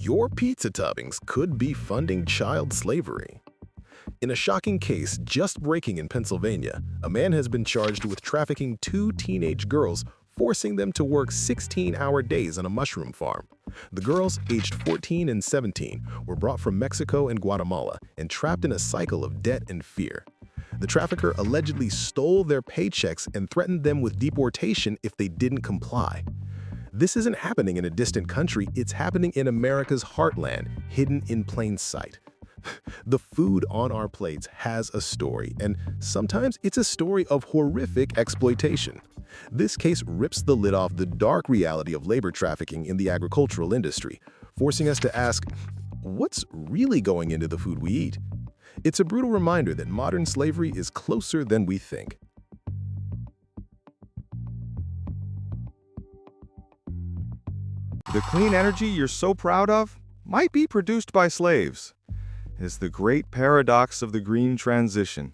Your pizza toppings could be funding child slavery. In a shocking case just breaking in Pennsylvania, a man has been charged with trafficking two teenage girls, forcing them to work 16-hour days on a mushroom farm. The girls, aged 14 and 17, were brought from Mexico and Guatemala and trapped in a cycle of debt and fear. The trafficker allegedly stole their paychecks and threatened them with deportation if they didn't comply. This isn't happening in a distant country, it's happening in America's heartland, hidden in plain sight. The food on our plates has a story, and sometimes it's a story of horrific exploitation. This case rips the lid off the dark reality of labor trafficking in the agricultural industry, forcing us to ask, what's really going into the food we eat? It's a brutal reminder that modern slavery is closer than we think. The clean energy you're so proud of might be produced by slaves. It's the great paradox of the green transition.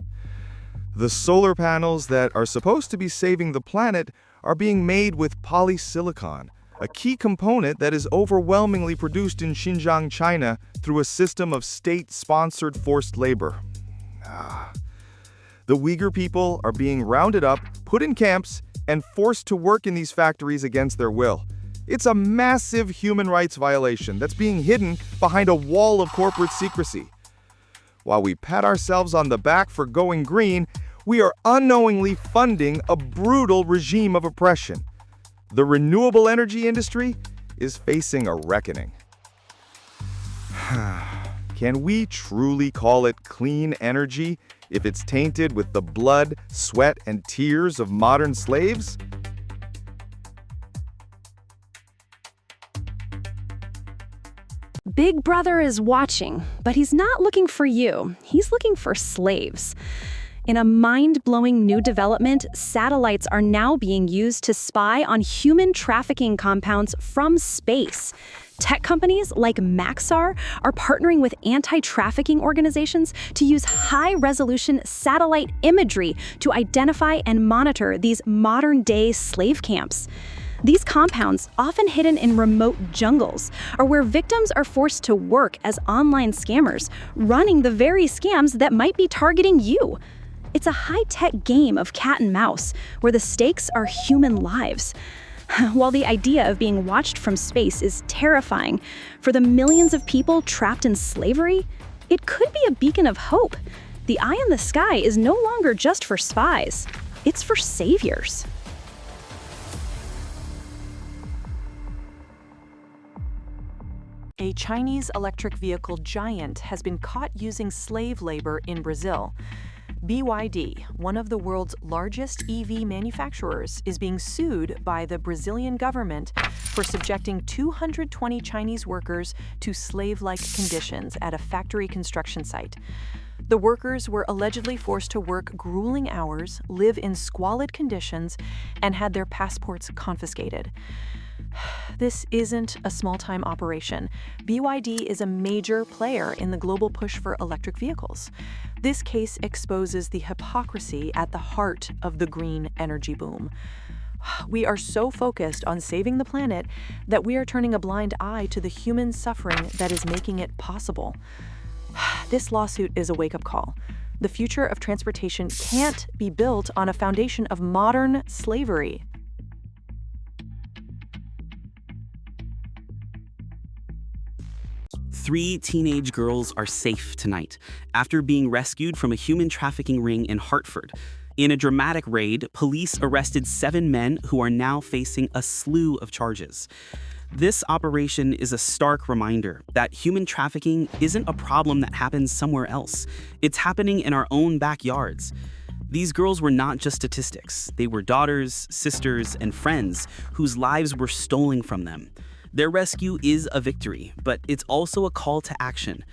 The solar panels that are supposed to be saving the planet are being made with polysilicon, a key component that is overwhelmingly produced in Xinjiang, China, through a system of state-sponsored forced labor. The Uyghur people are being rounded up, put in camps, and forced to work in these factories against their will. It's a massive human rights violation that's being hidden behind a wall of corporate secrecy. While we pat ourselves on the back for going green, we are unknowingly funding a brutal regime of oppression. The renewable energy industry is facing a reckoning. Can we truly call it clean energy if it's tainted with the blood, sweat, and tears of modern slaves? Big Brother is watching, but he's not looking for you. He's looking for slaves. In a mind-blowing new development, satellites are now being used to spy on human trafficking compounds from space. Tech companies like Maxar are partnering with anti-trafficking organizations to use high-resolution satellite imagery to identify and monitor these modern-day slave camps. These compounds, often hidden in remote jungles, are where victims are forced to work as online scammers, running the very scams that might be targeting you. It's a high-tech game of cat and mouse, where the stakes are human lives. While the idea of being watched from space is terrifying, for the millions of people trapped in slavery, it could be a beacon of hope. The eye in the sky is no longer just for spies, it's for saviors. A Chinese electric vehicle giant has been caught using slave labor in Brazil. BYD, one of the world's largest EV manufacturers, is being sued by the Brazilian government for subjecting 220 Chinese workers to slave-like conditions at a factory construction site. The workers were allegedly forced to work grueling hours, live in squalid conditions, and had their passports confiscated. This isn't a small-time operation. BYD is a major player in the global push for electric vehicles. This case exposes the hypocrisy at the heart of the green energy boom. We are so focused on saving the planet that we are turning a blind eye to the human suffering that is making it possible. This lawsuit is a wake-up call. The future of transportation can't be built on a foundation of modern slavery. Three teenage girls are safe tonight after being rescued from a human trafficking ring in Hartford. In a dramatic raid, police arrested 7 men who are now facing a slew of charges. This operation is a stark reminder that human trafficking isn't a problem that happens somewhere else. It's happening in our own backyards. These girls were not just statistics. They were daughters, sisters, and friends whose lives were stolen from them. Their rescue is a victory, but it's also a call to action.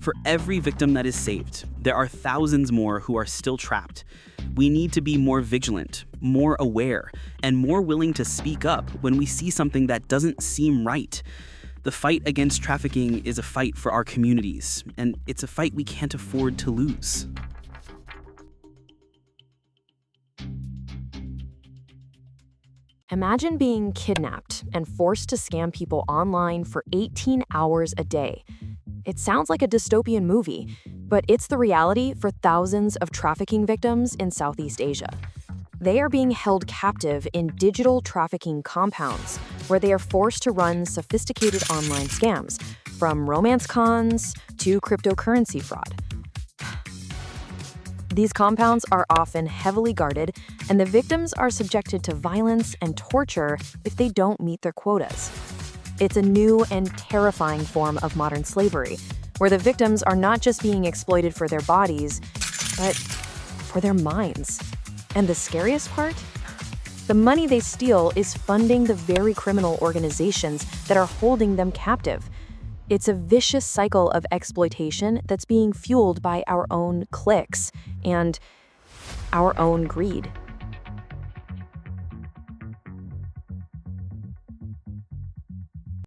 For every victim that is saved, there are thousands more who are still trapped. We need to be more vigilant, more aware, and more willing to speak up when we see something that doesn't seem right. The fight against trafficking is a fight for our communities, and it's a fight we can't afford to lose. Imagine being kidnapped and forced to scam people online for 18 hours a day. It sounds like a dystopian movie, but it's the reality for thousands of trafficking victims in Southeast Asia. They are being held captive in digital trafficking compounds, where they are forced to run sophisticated online scams, from romance cons to cryptocurrency fraud. These compounds are often heavily guarded, and the victims are subjected to violence and torture if they don't meet their quotas. It's a new and terrifying form of modern slavery, where the victims are not just being exploited for their bodies, but for their minds. And the scariest part? The money they steal is funding the very criminal organizations that are holding them captive. It's a vicious cycle of exploitation that's being fueled by our own clicks and our own greed.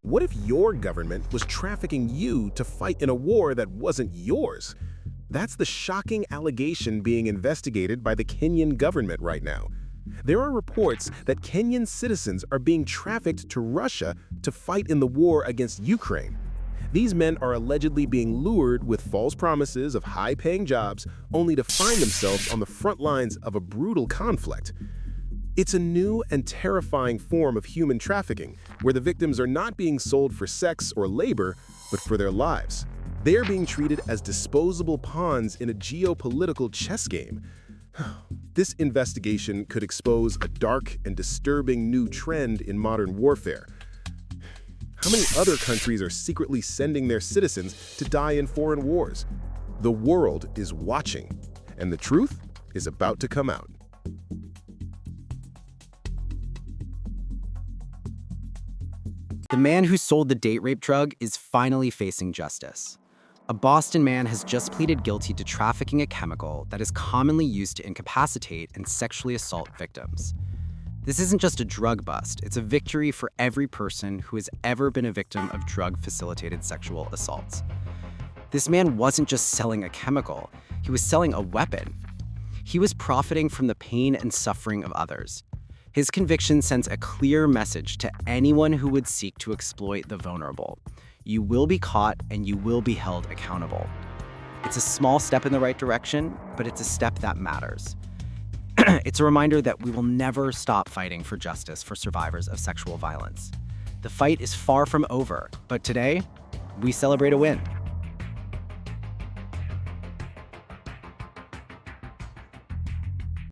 What if your government was trafficking you to fight in a war that wasn't yours? That's the shocking allegation being investigated by the Kenyan government right now. There are reports that Kenyan citizens are being trafficked to Russia to fight in the war against Ukraine. These men are allegedly being lured with false promises of high-paying jobs, only to find themselves on the front lines of a brutal conflict. It's a new and terrifying form of human trafficking, where the victims are not being sold for sex or labor, but for their lives. They are being treated as disposable pawns in a geopolitical chess game. This investigation could expose a dark and disturbing new trend in modern warfare. How many other countries are secretly sending their citizens to die in foreign wars? The world is watching, and the truth is about to come out. The man who sold the date rape drug is finally facing justice. A Boston man has just pleaded guilty to trafficking a chemical that is commonly used to incapacitate and sexually assault victims. This isn't just a drug bust, it's a victory for every person who has ever been a victim of drug-facilitated sexual assaults. This man wasn't just selling a chemical, he was selling a weapon. He was profiting from the pain and suffering of others. His conviction sends a clear message to anyone who would seek to exploit the vulnerable. You will be caught and you will be held accountable. It's a small step in the right direction, but it's a step that matters. It's a reminder that we will never stop fighting for justice for survivors of sexual violence. The fight is far from over, but today, we celebrate a win.